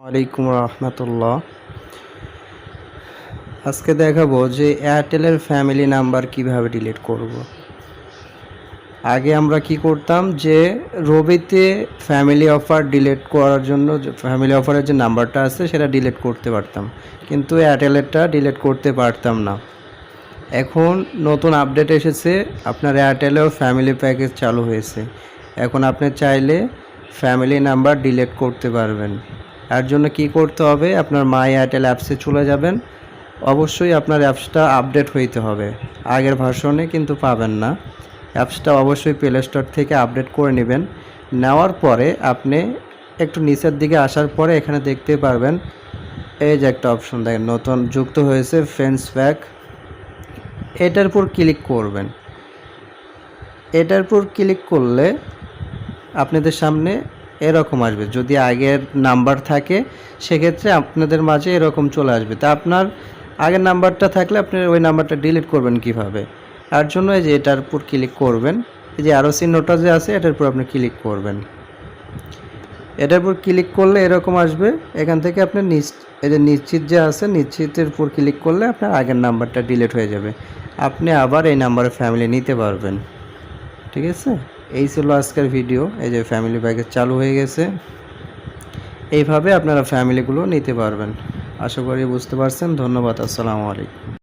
ওয়ালাইকুম রহমতুল্লাহ। আজকে দেখাবো যে এয়ারটেলের ফ্যামিলি নাম্বার কিভাবে ডিলিট করব। আগে আমরা কি করতাম যে রবিতে ফ্যামিলি অফার ডিলিট করার জন্য ফ্যামিলি অফারের যে নাম্বারটা আছে সেটা ডিলিট করতে পারতাম, কিন্তু এয়ারটেলেরটা ডিলিট করতে পারতাম না। এখন নতুন আপডেট এসেছে, আপনার এয়ারটেলেও ফ্যামিলি প্যাকেজ চালু হয়েছে। এখন আপনি চাইলে ফ্যামিলি নাম্বার ডিলিট করতে পারবেন। এর জন্য কি করতে হবে, আপনার মাই এয়ারটেল অ্যাপসে চলে যাবেন। অবশ্যই আপনার অ্যাপসটা আপডেট হইতে হবে, আগের ভার্সনে কিন্তু পাবেন না। অ্যাপসটা অবশ্যই প্লে স্টোর থেকে আপডেট করে নেবেন। নেওয়ার পরে আপনি একটু নিচের দিকে আসার পরে এখানে দেখতে পারবেন এই যে একটা অপশন দেখেন নতুন যুক্ত হয়েছে, ফ্রেন্ডস প্যাক। এটার উপর ক্লিক করবেন। এটার উপর ক্লিক করলে আপনাদের সামনে এরকম আসবে। যদি আগের নাম্বার থাকে সেক্ষেত্রে আপনাদের মাঝে এরকম চলে আসবে। তা আপনার আগের নাম্বারটা থাকলে আপনি ওই নাম্বারটা ডিলিট করবেন কিভাবে? তার জন্য এই যে এটার উপর ক্লিক করবেন। এই যে আরও চিহ্নটা যে আছে এটার উপর আপনি ক্লিক করবেন। এটার উপর ক্লিক করলে এরকম আসবে। এখান থেকে আপনি এই যে নিশ্চিত যে আছে, নিশ্চিতের উপর ক্লিক করলে আপনার আগের নাম্বারটা ডিলিট হয়ে যাবে। আপনি আবার এই নাম্বারে ফ্যামিলি নিতে পারবেন। ঠিক আছে, এই ছিল আজকের ভিডিও। এই যে ফ্যামিলি প্যাকেজ চালু হয়ে গেছে, এইভাবে আপনারা ফ্যামিলিগুলো নিতে পারবেন। আশা করি বুঝতে পারছেন। ধন্যবাদ। আসসালামু আলাইকুম।